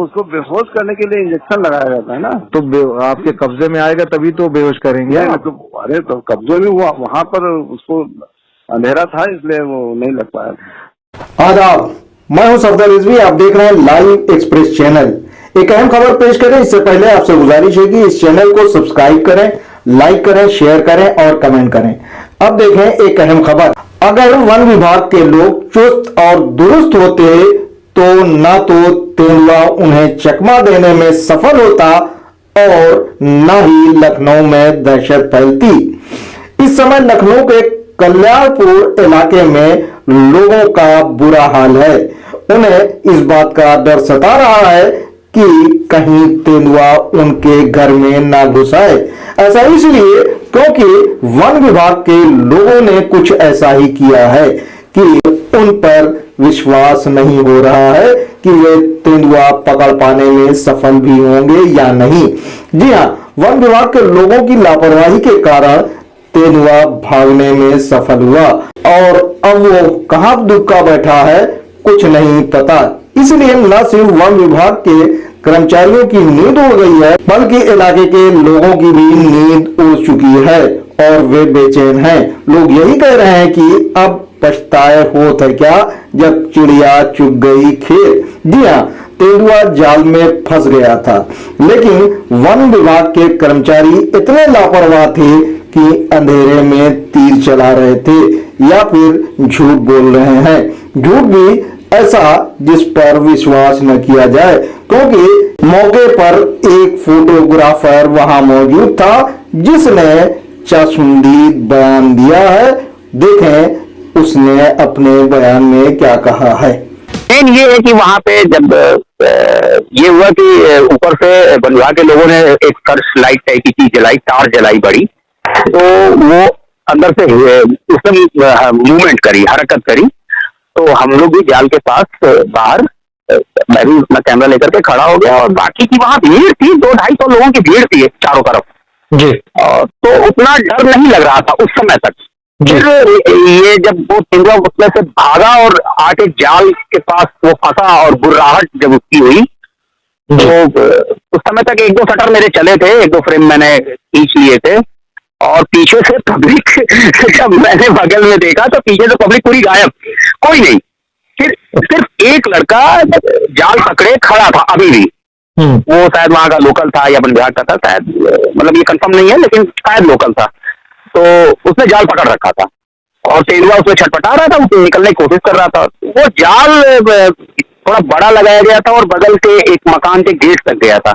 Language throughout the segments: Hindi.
उसको बेहोश करने के लिए इंजेक्शन लगाया जाता है ना। तो आपके कब्जे में आएगा तभी तो बेहोश करेंगे। अरे तो कब्जे में हुआ, वहाँ पर उसको अंधेरा था इसलिए वो नहीं लग पाया। आदाब, मैं हूं सफदर रिजवी, आप देख रहे हैं लाइव एक्सप्रेस चैनल। एक अहम खबर पेश करें इससे पहले आपसे गुजारिश है कि इस चैनल को सब्सक्राइब करें, लाइक करें, शेयर करें और कमेंट करें। अब देखें एक अहम खबर। अगर वन विभाग के लोग चुस्त और दुरुस्त होते तो न तो तेंदुआ उन्हें चकमा देने में सफल होता और न ही लखनऊ में दहशत फैलती। इस समय लखनऊ के कल्याणपुर इलाके में लोगों का बुरा हाल है। उन्हें इस बात का डर सता रहा है कि कहीं तेंदुआ उनके घर में ना घुस आए। ऐसा इसलिए क्योंकि वन विभाग के लोगों ने कुछ ऐसा ही किया है कि उन पर विश्वास नहीं हो रहा है कि वे तेंदुआ पकड़ पाने में सफल भी होंगे या नहीं। जी हां, वन विभाग के लोगों की लापरवाही के कारण तेंदुआ भागने में सफल हुआ और अब वो कहां दुबका बैठा है कुछ नहीं पता। इसलिए न सिर्फ वन विभाग के कर्मचारियों की नींद उड़ गई है बल्कि इलाके के लोगों की भी नींद उड़ चुकी है और वे बेचैन हैं। लोग यही कह रहे हैं कि अब पछताए होत है क्या जब चिड़िया चुग गई खेत। जी हाँ, तेंदुआ जाल में फंस गया था, लेकिन वन विभाग के कर्मचारी इतने लापरवाह थे कि अंधेरे में तीर चला रहे थे या फिर झूठ बोल रहे हैं। झूठ भी ऐसा जिस पर विश्वास न किया जाए, क्योंकि मौके पर एक फोटोग्राफर वहां मौजूद था जिसने चश्मदीद बयान दिया है। देखें उसने अपने बयान में क्या कहा है। मेन ये है कि वहां पे जब ये हुआ कि ऊपर से वन विभाग के लोगों ने एक सर्च लाइट टाइप की चीज जलाई, तार जलाई बड़ी, तो वो अंदर से उसने मूवमेंट करी, हरकत करी। तो हम लोग भी जाल के पास बाहर, मैं भी अपना कैमरा लेकर के खड़ा हो गया और बाकी की वहां भीड़ थी, 200-250 लोगों की भीड़ थी चारों तरफ जी। तो उतना डर नहीं लग रहा था उस समय तक। फिर ये जब वो तेंदुआ उसमें से भागा और आके जाल के पास वो फंसा और गुर्राहट जब उसकी हुई, तो उस समय तक 1-2 शटर मेरे चले थे, 1-2 फ्रेम मैंने खींच लिए थे और पीछे से पब्लिक जब मैंने बगल में देखा तो पीछे से पब्लिक पूरी गायब, कोई नहीं। फिर सिर्फ एक लड़का जाल पकड़े खड़ा था अभी भी, वो शायद वहां का लोकल था या वन विभाग का था शायद, मतलब ये कंफर्म नहीं है लेकिन शायद लोकल था। तो उसने जाल पकड़ रखा था और तेंदुआ उसमें छटपटा रहा था, उससे निकलने की कोशिश कर रहा था। वो जाल थोड़ा बड़ा लगाया गया था और बगल के एक मकान के गेट तक गया था,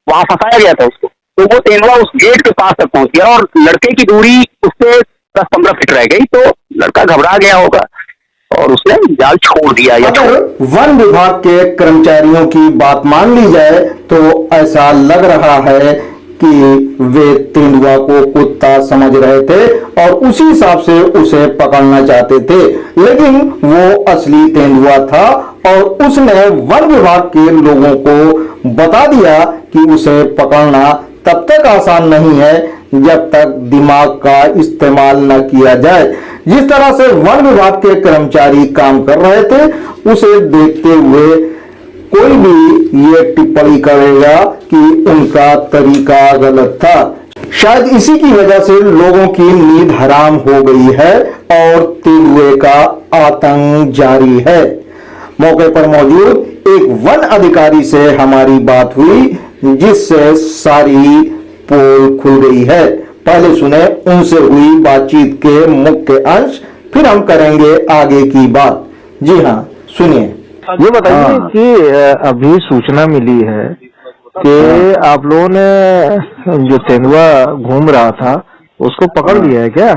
वहां फंसाया गया था उसको। तो वो तेंदुआ उस गेट के पास तक पहुंच गया और लड़के की दूरी उससे 10-15 फीट रह गई, तो लड़का घबरा गया होगा और उसने जाल छोड़ दिया। अगर वन विभाग के कर्मचारियों की बात मान ली जाए तो ऐसा लग रहा है कि वे तेंदुआ को कुत्ता समझ रहे थे और उसी हिसाब से उसे पकड़ना चाहते थे, लेकिन वो असली तेंदुआ था और उसने वन विभाग के लोगों को बता दिया कि उसे पकड़ना तब तक आसान नहीं है जब तक दिमाग का इस्तेमाल न किया जाए। जिस तरह से वन विभाग के कर्मचारी काम कर रहे थे उसे देखते हुए कोई भी ये टिप्पणी करेगा कि उनका तरीका गलत था। शायद इसी की वजह से लोगों की नींद हराम हो गई है और तेंदुए का आतंक जारी है। मौके पर मौजूद एक वन अधिकारी से हमारी बात हुई जिससे सारी पोल खुल गई है। पहले सुने उनसे हुई बातचीत के मुख्य अंश, फिर हम करेंगे आगे की बात। जी हाँ, सुनिए। ये बताइए कि अभी सूचना मिली है कि आप लोगों ने जो तेंदुआ घूम रहा था उसको पकड़ लिया है क्या?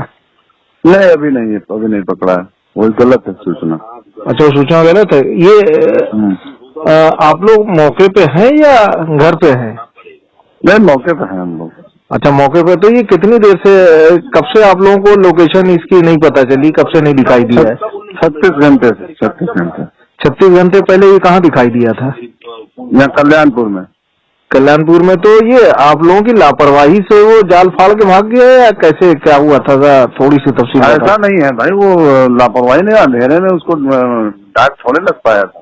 नहीं, अभी नहीं पकड़ा है, वो गलत है सूचना। अच्छा, सूचना गलत है। ये आप लोग मौके पे हैं या घर पे हैं? नहीं, मौके पे हैं हम लोग। अच्छा, मौके पे। तो ये कितनी देर से, कब से आप लोगों को लोकेशन इसकी नहीं पता चली, कब से नहीं दिखाई दिया है? 36 घंटे से। 36 घंटे पहले ये कहाँ दिखाई दिया था? यहाँ कल्याणपुर में। कल्याणपुर में। तो ये आप लोगों की लापरवाही से वो जाल फाड़ के भाग गया या कैसे, क्या हुआ था? थोड़ी सी तफसील। ऐसा नहीं है भाई, वो लापरवाही नहीं, अंधेरे में उसको डाक थोड़े लग पाया था।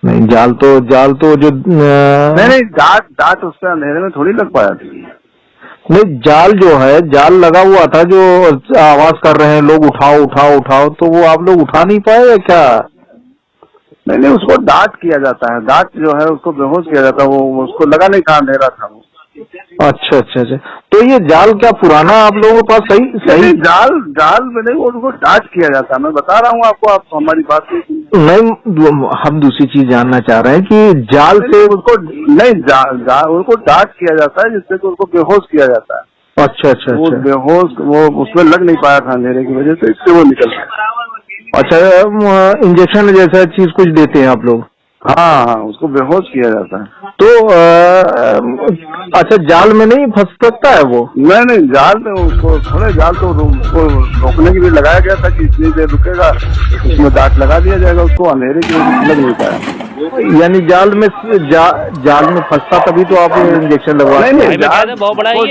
नहीं, जाल तो जो नहीं, डांट उससे अंधेरे में थोड़ी लग पाया थी। नहीं, जाल जो है, जाल लगा हुआ था जो आवाज कर रहे हैं लोग, उठाओ उठाओ उठाओ, तो वो आप लोग उठा नहीं पाए या क्या? नहीं, उसको डांट किया जाता है, डांट जो है उसको बेहोश किया जाता है, वो उसको लगा नहीं था, अंधेरा था वो। अच्छा अच्छा अच्छा, तो ये जाल क्या पुराना आप लोगों के पास? सही जाल में नहीं, वो उसको डांट किया जाता है। मैं बता रहा हूँ आपको, आप हमारी बात नहीं, हम दूसरी चीज जानना चाह रहे हैं कि जाल से उसको नहीं, उनको डांट किया जाता है जिससे कि उनको बेहोश किया जाता है। अच्छा अच्छा वो अच्छा, बेहोश, वो उसमें लग नहीं पाया था अंधेरे की वजह से, इससे वो निकल गया। अच्छा, इंजेक्शन जैसा चीज कुछ देते हैं आप लोग? हाँ, उसको बेहोश किया जाता है। तो अच्छा, जाल में नहीं फंस सकता है वो? नहीं, जाल में उसको थोड़े, जाल तो उसको रोकने के लिए लगाया गया था कि इतनी देर रुकेगा, उसमें डांट लगा दिया जाएगा, उसको अंधेरे की वजह से लग नहीं पाया। यानी जाल में फंसता तभी तो आप इंजेक्शन लगवा? नहीं,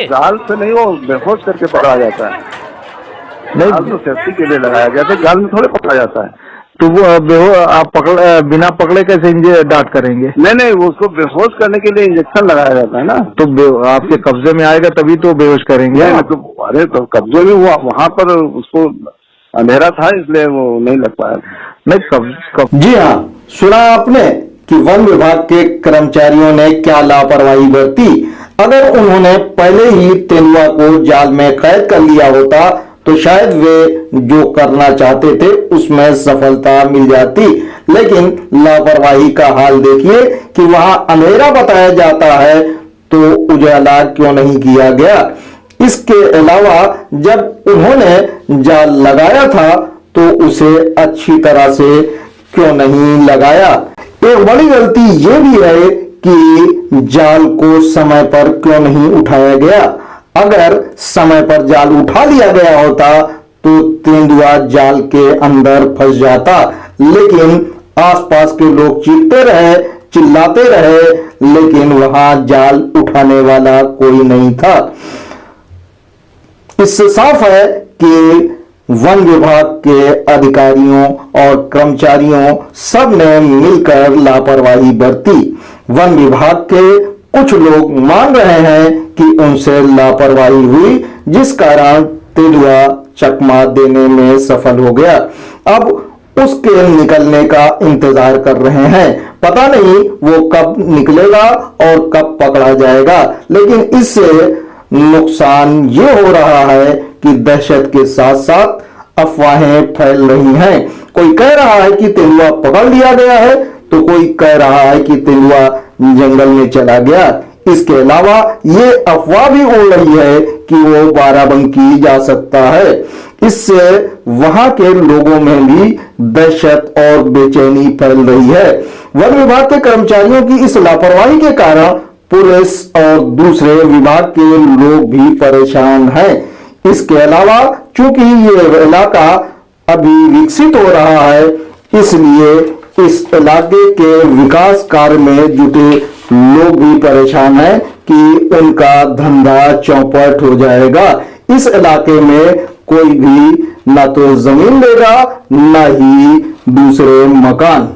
जाल से नहीं, वो बेहोश करके पकड़ा जाता है। नहीं, तो सेफ्टी के लिए लगाया गया था, जाल में थोड़े पकड़ा जाता है। तो वो आप बिना पकड़े कैसे डांट करेंगे? नहीं, वो उसको बेहोश करने के लिए इंजेक्शन लगाया जाता है ना। तो आपके कब्जे में आएगा तभी तो बेहोश करेंगे? तो अरे, तो कब्जे में वहाँ पर उसको अंधेरा था, इसलिए वो नहीं लग पाया। नहीं, जी हाँ, सुना आपने कि वन विभाग के कर्मचारियों ने क्या लापरवाही बरती। अगर उन्होंने पहले ही तेंदुआ को जाल में कैद कर लिया होता तो शायद वे जो करना चाहते थे उसमें सफलता मिल जाती, लेकिन लापरवाही का हाल देखिए कि वहां अंधेरा बताया जाता है तो उजाला क्यों नहीं किया गया। इसके अलावा जब उन्होंने जाल लगाया था तो उसे अच्छी तरह से क्यों नहीं लगाया। एक बड़ी गलती ये भी है कि जाल को समय पर क्यों नहीं उठाया गया। अगर समय पर जाल उठा लिया गया होता तो तेंदुआ जाल के अंदर फंस जाता, लेकिन आसपास के लोग चीखते रहे, चिल्लाते रहे, लेकिन वहां जाल उठाने वाला कोई नहीं था। इससे साफ है कि वन विभाग के अधिकारियों और कर्मचारियों सब ने मिलकर लापरवाही बरती। वन विभाग के कुछ लोग मान रहे हैं कि उनसे लापरवाही हुई, जिस कारण तेंदुआ चकमा देने में सफल हो गया। अब उसके निकलने का इंतजार कर रहे हैं। पता नहीं वो कब निकलेगा और कब पकड़ा जाएगा, लेकिन इससे नुकसान ये हो रहा है कि दहशत के साथ साथ अफवाहें फैल रही हैं। कोई कह रहा है कि तेंदुआ पकड़ लिया गया है, तो कोई कह रहा है कि तेंदुआ जंगल में चला गया। इसके अलावा ये अफवाह भी उड़ रही है कि वो बाराबंकी जा सकता है। इससे वहां के लोगों में भी दहशत और बेचैनी फैल रही है। वन विभाग के कर्मचारियों की इस लापरवाही के कारण पुलिस और दूसरे विभाग के लोग भी परेशान हैं। इसके अलावा चूंकि ये इलाका अभी विकसित हो रहा है, इसलिए इस इलाके के विकास कार्य में जुटे लोग भी परेशान हैं कि उनका धंधा चौपट हो जाएगा। इस इलाके में कोई भी ना तो जमीन लेगा, ना ही दूसरे मकान।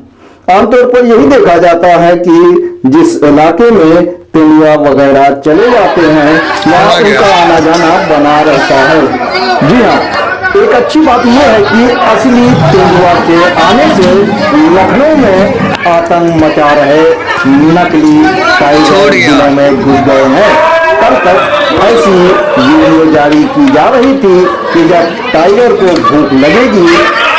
आमतौर पर यही देखा जाता है कि जिस इलाके में तेंदुआ वगैरह चले जाते हैं वहां उनका आना जाना बना रहता है। जी हाँ, एक अच्छी बात यह है कि असली तेंदुआ के आने से लखनऊ में आतंक मचा रहे नकली टाइगर जिले में घुस गए हैं। कल तक ऐसी वीडियो जारी की जा रही थी कि जब टाइगर को भूख लगेगी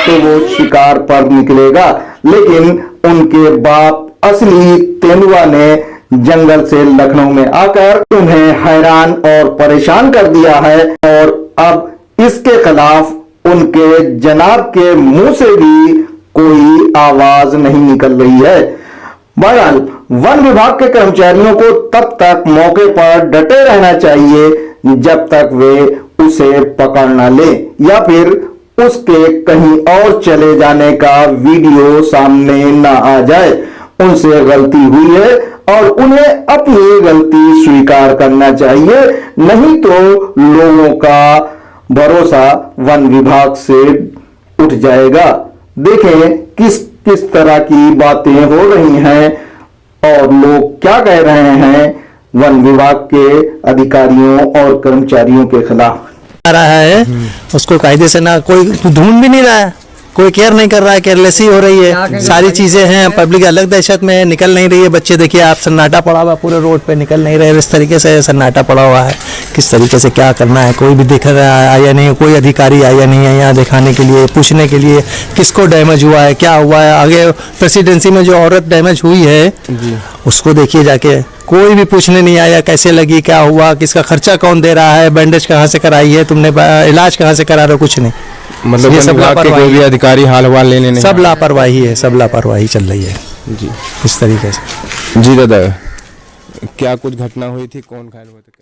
तो वो शिकार पर निकलेगा, लेकिन उनके बाप असली तेंदुआ ने जंगल से लखनऊ में आकर उन्हें हैरान और परेशान कर दिया है और अब इसके खिलाफ उनके जनाब के मुंह से भी कोई आवाज नहीं निकल रही है। बहरहाल वन विभाग के कर्मचारियों को तब तक मौके पर डटे रहना चाहिए जब तक वे उसे पकड़ न ले या फिर उसके कहीं और चले जाने का वीडियो सामने न आ जाए। उनसे गलती हुई है और उन्हें अपनी गलती स्वीकार करना चाहिए, नहीं तो लोगों का भरोसा वन विभाग से उठ जाएगा। देखें किस किस तरह की बातें हो रही हैं और लोग क्या कह रहे हैं वन विभाग के अधिकारियों और कर्मचारियों के खिलाफ। आ रहा है उसको कायदे से ना कोई ढूंढ भी नहीं रहा है, कोई केयर नहीं कर रहा है, केयरलेसी हो रही है, सारी चीजें हैं, पब्लिक अलग दहशत में है, निकल नहीं रही है। बच्चे देखिए आप, सन्नाटा पड़ा हुआ पूरे रोड पे, निकल नहीं रहे, इस तरीके से सन्नाटा पड़ा हुआ है। किस तरीके से क्या करना है, कोई भी दिख रहा है आया नहीं, कोई अधिकारी आया नहीं है यहाँ दिखाने के लिए, पूछने के लिए किसको डैमेज हुआ है, क्या हुआ है। आगे प्रेसिडेंसी में जो औरत डैमेज हुई है उसको देखिए जाके, कोई भी पूछने नहीं आया कैसे लगी, क्या हुआ, किसका खर्चा कौन दे रहा है, बैंडेज कहाँ से कराई है तुमने, इलाज कहाँ से करा रहे हो, कुछ नहीं। मतलब ये सब विभाग के कोई भी अधिकारी हाल हवाल लेने नहीं, सब लापरवाही है, सब लापरवाही चल रही है जी इस तरीके से। जी दादा, क्या कुछ घटना हुई थी, कौन घायल हुए थे?